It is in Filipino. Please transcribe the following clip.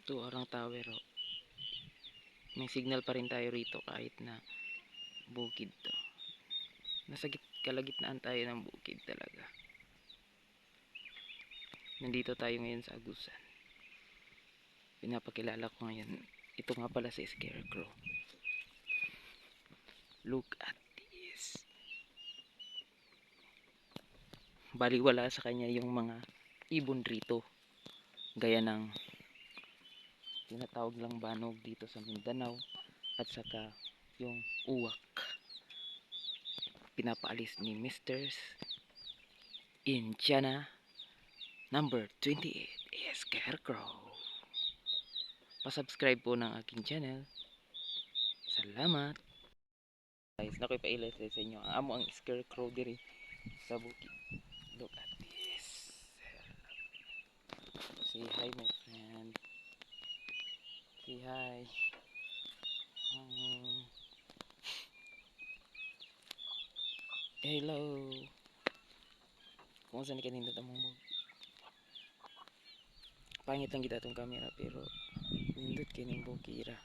Ito orang tower, oh. May signal pa rin tayo rito kahit na bukid to. Nasa kalagitnaan tayo ng bukid talaga. Nandito tayo ngayon sa Agusan. Pinapakilala ko ngayon. Ito nga pala si Scarecrow. Look at this. Baliwala sa kanya yung mga ibon rito. Gaya ng tinatawag lang banog dito sa Mindanao. At saka yung uwak. Pinapaalis ni Mr. Indiana number 28 is Scarecrow. Pa-subscribe po ng aking channel. Salamat. Guys, nakoy pa-ilay sa inyo. Amo ang Scarecrow diri sa bukid. Look at this. Say hi, my friend. Say hi. Hello. Kung saan kanindot ang mong pangit lang kita itong camera pero nindot kining bukira.